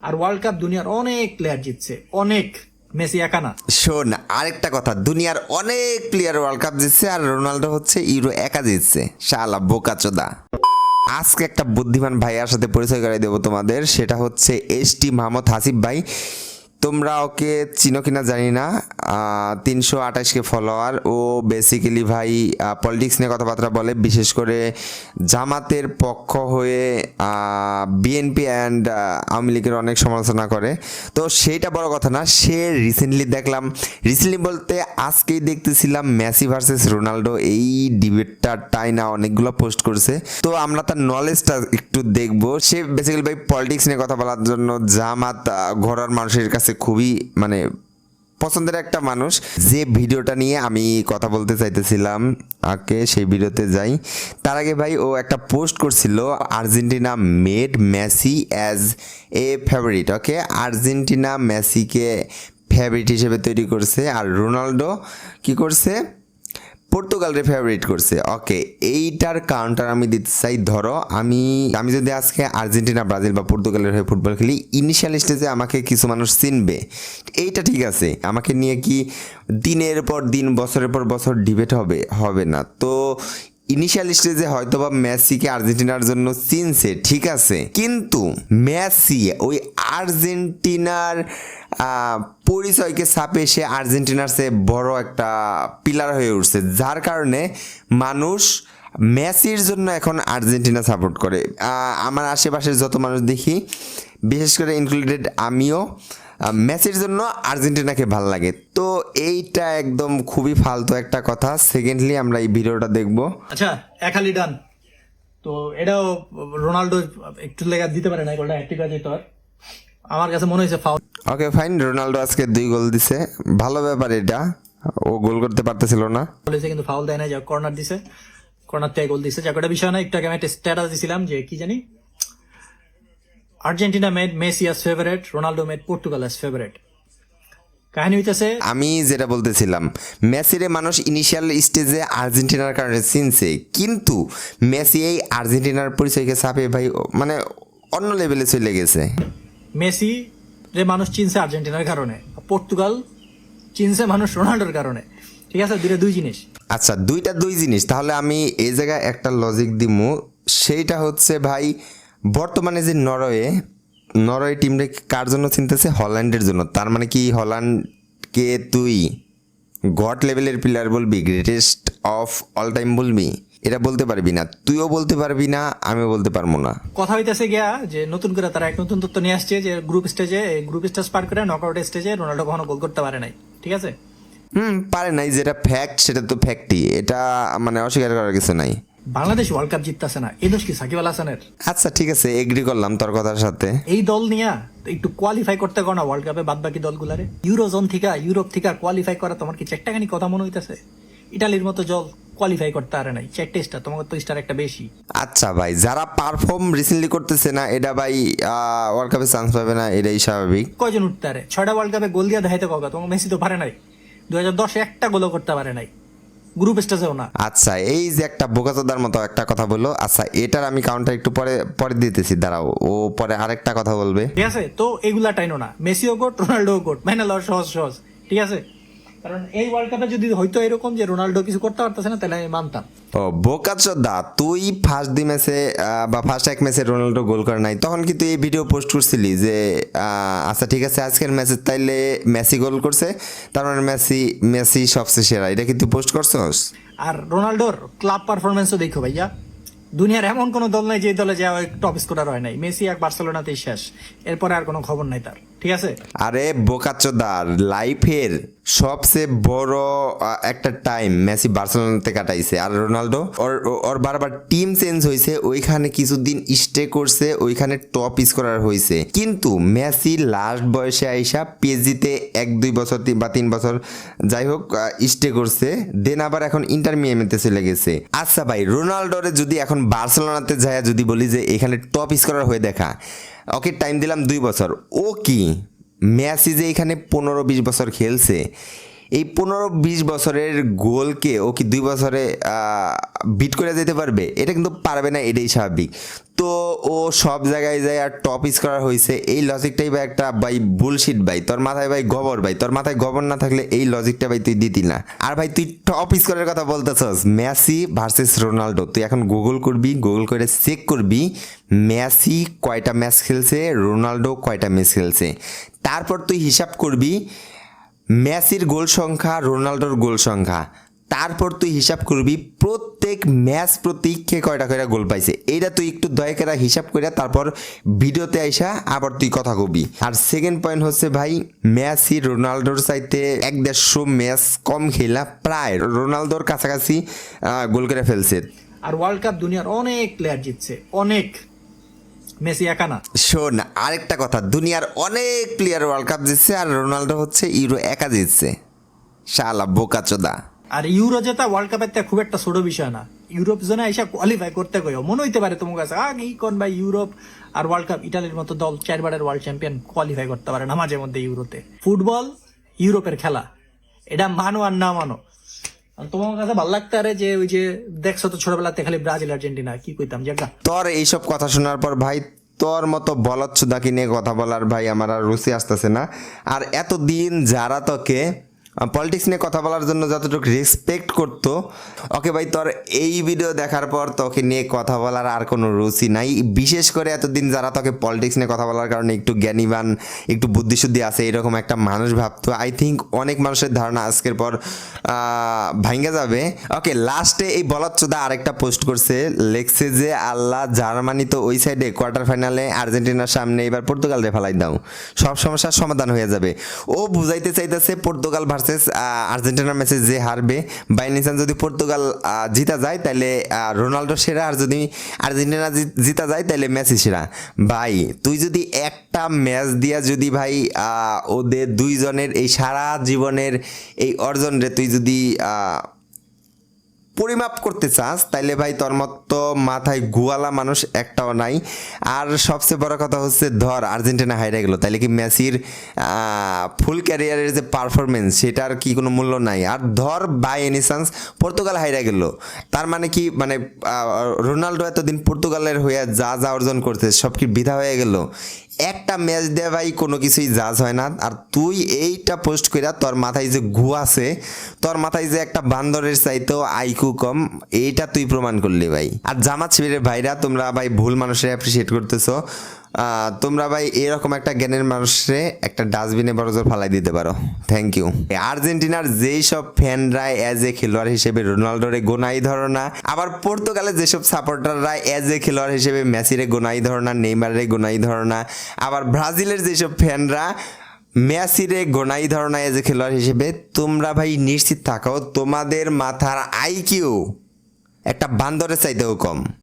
আর world cup দুনিয়ার অনেক player জিতছে, অনেক, মেসি একা না। শোন, আরেকটা কথা, দুনিয়ার অনেক প্লেয়ার ওয়ার্ল্ড কাপ জিতছে আর রোনাল্ডো হচ্ছে ইউরো একা জিতছে। শালা বোকাচোদা। আজকে একটা বুদ্ধিমান ভাইয়ার সাথে পরিচয় করাই দেবো তোমাদের, সেটা হচ্ছে এসটি মোহাম্মদ হাসিব ভাই। তোমরা ওকে চিনো কিনা জানি না, 328K ফলোয়ার। ও বেসিক্যালি ভাই পলিটিক্স নিয়ে কথাবার্তা বলে, বিশেষ করে জামাতের পক্ষ হয়ে বিএনপি অ্যান্ড আওয়ামী লীগের অনেক সমালোচনা করে। তো সেইটা বড় কথা না, সে রিসেন্টলি বলতে আজকেই দেখতেছিলাম মেসি ভার্সেস রোনাল্ডো, এই ডিবেটটা টাইনা অনেকগুলো পোস্ট করছে। তো আমরা তার নলেজটা একটু দেখবো। সে বেসিক্যালি ভাই পলিটিক্স নিয়ে কথা বলার জন্য জামাত ঘোরার মানুষের কাছে খুবই পছন্দের একটা মানুষ। যে ভিডিওটা নিয়ে আমি কথা বলতে চাইতেছিলাম, সেই ভিডিওতে যাই। তার আগে ভাই ও একটা পোস্ট করছিল, Argentina made Messi as a favourite. Okay, Argentina মেসিকে ফেভারিট হিসেবে তৈরি করছে, আর রোনাল্ডো কি করছে, পর্তুগালরে ফেভারিট করছে। ওকে, এইটার কাউন্টার আমি দিতে চাই। ধরো আমি যদি আজকে আর্জেন্টিনা, ব্রাজিল বা পর্তুগালের হয়ে ফুটবল খেলি, ইনিশিয়াল স্টেজে আমাকে কিছু মানুষ চিনবে, এইটা ঠিক আছে। আমাকে নিয়ে কি দিনের পর দিন, বছরের পর বছর ডিবেট হবে না। তো ইনিশিয়াল স্টেজে হয়তো বা মেসিকে আর্জেন্টিনার জন্য চিনছে, ঠিক আছে, কিন্তু মেসি ওই আর্জেন্টিনার পরিচয়কে ছাপে সে আর্জেন্টিনার চেয়ে বড় একটা পিলার হয়ে উঠছে, যার কারণে মানুষ মেসির জন্য এখন আর্জেন্টিনা সাপোর্ট করে। আমার আশেপাশের যত মানুষ দেখি, বিশেষ করে ইনক্লুডেড আমিও, মেসির জন্য আর্জেন্টিনাকে ভাল লাগে। তো এইটা একদম খুবই ফালতু একটা কথা। সেকেন্ডলি আমরা এই ভিডিওটা দেখবো। আচ্ছা, একালি ডান। তো এটাও রোনাল্ডো একটু লেগা দিতে পারে না, গোলটা হ্যাট্রিক হয়ে যেত। আমার কাছে মনে হয়েছে ফাউল। ওকে ফাইন, রোনাল্ডো আজকে 2 গোল দিছে, ভালো ব্যাপার এটা। ও গোল করতে পারতেছিল না, হয়েছে কিন্তু ফাউল দেয় না, যা কর্নার দিছে, কর্নার থেকে গোল দিছে। যাকে বিষয় না, একটু আগে আমি একটা স্ট্যাটাস দিছিলাম যে কি জানি, Argentina made Messi as favourite, Ronaldo made Portugal as favourite. কাহিনী হইতেছে, আমি যেটা বলতেছিলাম, মেসিরে মানুষ ইনিশিয়াল স্টেজে আর্জেন্টিনার কারণে চিনছে, কিন্তু মেসি এই আর্জেন্টিনার পরিচয়কে ছাপে ভাই অন্য লেভেলে চলে গেছে। মেসি যে মানুষ চিনছে আর্জেন্টিনার কারণে, পর্তুগাল চিনছে মানুষ রোনাল্ডোর কারণে। ঠিক আছে, দুই জিনিস। আচ্ছা, দুই জিনিস। তাহলে আমি এই জায়গায় একটা লজিক দিমু, সেইটা হচ্ছে ভাই, বর্তমানে যে নরওয়ে টিমটা কার জন্য চিনতেছে? হল্যান্ডের জন্য। তার মানে কি হল্যান্ডকে তুই গড লেভেলের প্লেয়ার বলবি, গ্রেটেস্ট অফ অল টাইম বলবি? এটা বলতে পারবি না, তুইও বলতে পারবি না, আমিও বলতে পারবো না। কথা হইতেছে গিয়া যে নতুন করে তারা এক নতুন তথ্য নিয়ে আসছে যে গ্রুপ স্টেজ পার করে নকআউট স্টেজে রোনাল্ডো কখনো গোল করতে পারে নাই। ঠিক আছে, পারে নাই, যেটা ফ্যাক্ট সেটা তো ফ্যাক্টই, এটা অস্বীকার করার কিছু নাই। বাংলাদেশ ওয়ার্ল্ড কাপ জিততেছে না, এই দোষ কি সাকিব আল হাসানের? আচ্ছা ঠিক আছে, এগ্রি করলাম তোর কথার সাথে। এই দল নিয়ে একটু কোয়ালিফাই করতে কো না ওয়ার্ল্ড কাপে, বাদ বাকি দলগুলারে। ইউরোজোন থেকে, ইউরোপ থেকে কোয়ালিফাই করা তোমার কি চারটাখানি কথা মনে হইতেছে? ইটালির মতো দল কোয়ালিফাই করতে পারে নাই, 4টে স্টার, তোমার তো স্টার একটা বেশি। আচ্ছা ভাই, যারা পারফর্ম রিসেন্টলি করতেছে না, এটা ভাই ওয়ার্ল্ড কাপে চান্স পাবে না, এটাই স্বাভাবিক। কয়জন উঠতে পারে? 6টা ওয়ার্ল্ড কাপে গোল দিয়ে দেখাইতে কবে? তোমার মেসি তো পারে নাই, 2010 একটা গোলও করতে পারে নাই, গ্রুপ স্টেজেও না। আচ্ছা, এই যে একটা বোকাচোদার মতো একটা কথা বললো, আচ্ছা এটার আমি কাউন্টার একটু পরে দিতেছি, দাঁড়াও, ও পরে আরেকটা কথা বলবে। ঠিক আছে, তো এগুলা টাইনো না, মেসিও গোট, রোনাল্ডো গোট, মানে লওয়া সহজ। ঠিক আছে, কারণ এই ওয়ার্ল্ড কাপে যদি হয়তো এরকম যে রোনাল্ডো কিছু করতে পারতেছে না, তাহলে আমি মানতাম। ও বোকাচোদা, তুই ফার্স্ট ম্যাচে বা ফার্স্ট এক ম্যাচে রোনাল্ডো গোল করে নাই, তখন কি তুই এই ভিডিও পোস্ট করছিলি যে আচ্ছা ঠিক আছে আজকের ম্যাচে তাইলে মেসি গোল করছে, তার মানে মেসি সবচেয়ে সেরা, এটা কি তুই পোস্ট করছস? আর রোনাল্ডোর ক্লাব পারফরমেন্সও দেখো ভাইয়া, দুনিয়ার এমন কোন দল নাই যে দলে যাওয়া টপ স্কোরার হয় নাই। মেসি এক বার্সেলোনাতেই শেষ, এরপরে আর কোনো খবর নাই তার। ঠিক আছে, আরে বোকাচোদার লাইফের সবচেয়ে বড় একটা টাইম মেসি বার্সেলোনাতে কাটাইছে, আর রোনাল্ডো ওর বারবার টিম চেঞ্জ হয়েছে, ওইখানে কিছুদিন স্টে করছে, ওইখানে টপ স্কোরার হয়েছে, কিন্তু মেসি লাস্ট বয়সে আইসা পিএসজিতে 1-2 বছর বা 3 বছর যাই হোক স্টে করছে, দেন আবার এখন ইন্টার মিয়ামিতে চলে গেছে। আচ্ছা ভাই, রোনাল্ডোরে যদি এখন বার্সেলোনাতে যায় যদি বলি যে এখানে টপ স্কোরার হয়ে দেখা, ওকে টাইম দিলাম 2 বছর, ও কি মেসি যে এখানে 15-20 বছর খেলছে, এই 15-20 বছরের গোলকে ও কি 2 বছরে বিট করে যেতে পারবে? এটা কিন্তু পারবে না, এটাই স্বাভাবিক। তো ও সব জায়গায় যায় আর টপ স্কোরার হয়েছে, এই লজিকটাই ভাই একটা ভাই বুলশিট ভাই। তোর মাথায় ভাই গোবর ভাই, তোর মাথায় গোবর না থাকলে এই লজিকটা ভাই তুই দিতি না। আর ভাই তুই টপ স্কোরের কথা বলতেছস, মেসি ভার্সেস রোনাল্ডো। তুই এখন গুগল করবি, গুগল করে চেক করবি মেসি কয়টা ম্যাচ খেলছে, রোনাল্ডো কয়টা ম্যাচ খেলছে। তারপর তুই হিসাব করবি মেসির গোল সংখ্যা, রোনাল্ডোর গোল সংখ্যা। তারপর তুই হিসাব করবি প্রত্যেক ম্যাচ প্রতি কে কয়টা কয়টা গোল পাইছে। এইটা তুই একটু দয়া করে হিসাব করে তারপর ভিডিওতে আইসা আবার তুই কথা কবি। আর সেকেন্ড পয়েন্ট হচ্ছে ভাই, মেসি রোনাল্ডোর চাইতে 1-1.5 ম্যাচ কম খেলা, প্রায় রোনাল্ডোর কাছাকাছি গোল করে ফেলছে। আর ওয়ার্ল্ড কাপ দুনিয়ার অনেক প্লেয়ার জিতছে, অনেক, মেসি একা না। শোন আরেকটা কথা, দুনিয়ার অনেক প্লেয়ার ওয়ার্ল্ড কাপ জিতছে আর রোনাল্ডো হচ্ছে ইউরো একা জিতছে। শালা বোকাচোদা। আর ইউরো জেতা ওয়ার্ল্ড কাপের তে খুব একটা ছোট বিষয় না। ইউরোপ জোনে এসে কোয়ালিফাই করতে কইও মনে হইতে পারে তোমার কাছে আগে কোন ভাই ইউরোপ আর ওয়ার্ল্ড কাপ, ইটালির মতো দল 4 বারের ওয়ার্ল্ড চ্যাম্পিয়ন কোয়ালিফাই করতে পারে না মাঝে মধ্যে ইউরোতে। ফুটবল ইউরোপের খেলা, এটা মানো আর না মানো। আর তোমার কাছে ভালো লাগতে পারে যে ওই যে দেখছো তো ছোটবেলাতে খালি ব্রাজিল আর্জেন্টিনা, কি কইতাম জায়গা। তোর এইসব কথা শোনার পর ভাই, তোর মতো বলচ্ছুদাকে নিয়ে কথা বলার ভাই আমার আর রুচি আসতেছে না। আর এতদিন যারা তোকে পলিটিক্স নিয়ে কথা বলার জন্য যতটুকু রেসপেক্ট করতো, ওকে ভাই তোর এই ভিডিও দেখার পর তোকে নিয়ে কথা বলার আর কোনো রুচি নাই। বিশেষ করে এতদিন যারা তোকে পলিটিক্স নিয়ে কথা বলার কারণে একটু জ্ঞানীবান, একটু বুদ্ধিশুদ্ধি আছে এরকম একটা মানুষ ভাবতো, আই থিঙ্ক অনেক মানুষের ধারণা আজকের পর ভাঙ্গা যাবে। ওকে, লাস্টে এই বলচ্ছুদা আরেকটা পোস্ট করছে, লেখছে যে আল্লাহ জার্মানি তো ওই সাইডে কোয়ার্টার ফাইনালে আর্জেন্টিনার সামনে, এবার পর্তুগালরে ফেলাই দাও, সব সমস্যার সমাধান হয়ে যাবে। ও বুঝাইতে চাইতেছে পর্তুগাল ভার্সেস আর্জেন্টিনার ম্যাচে যে হারবে, বাই নিচান যদি পর্তুগাল জিতা যায় তাহলে রোনাল্ডো সেরা, আর যদি আর্জেন্টিনা জিতা যায় তাহলে মেসি সেরা। ভাই তুই যদি একটা ম্যাচ দিয়া যদি ভাই ওদের দুইজনের এই সারা জীবনের এই অর্জন রে তুই যদি পরিমাপ করতে চাস, তাইলে ভাই তোর মতো মাথায় গুয়ালা মানুষ একটাও নাই। আর সবচেয়ে বড় কথা হচ্ছে, ধর আর্জেন্টিনা হাইরা গেল, তাইলে কি মেসির ফুল ক্যারিয়ারের যে পারফরমেন্স সেটার কি কোনো মূল্য নাই? আর ধর বাই এনি চান্স পর্তুগাল হাইরা গেল, তার মানে কি, মানে রোনাল্ডো এতদিন পর্তুগালের হয়ে যা যা অর্জন করছে সব কি বৃথা হয়ে গেল? একটা ম্যাচ দিয়ে ভাই কোনো কিছুই জাজ হয় না। আর তুই এইটা পোস্ট কইরা তোর মাথায় যে গু আছে, তোর মাথায় যে একটা বান্দরের চাইতেও আইকিউ কম, এইটা তুই প্রমাণ করলি ভাই। আর জামাত শিবিরের ভাইরা, তোমরা ভাই ভুল মানুষের অ্যাপ্রিসিয়েট করতেছো। তোমরা ভাই এরকম একটা জ্ঞানের মানুষরে একটা ডাস্টবিনে বড়জোর ফালাই দিতে পারো। Thank you. আর্জেন্টিনার যেই সব ফ্যানরা অ্যাজ এ খেলোয়াড় হিসেবে রোনাল্ডোরে গোনাই ধরনা, আবার পর্তুগালের যেসব সাপোর্টাররা অ্যাজ এ খেলোয়াড় হিসেবে মেসিরে গোনাই ধরনা, নেইমারে গোনাই ধরনা, আবার ব্রাজিলের যেসব ফ্যানরা মেসিরে গোনাই ধরনা অ্যাজ এ খেলোয়াড় হিসেবে, তোমরা ভাই নিশ্চিত থাকো তোমাদের মাথার আইকিউ একটা বান্দরের চাইতেও কম।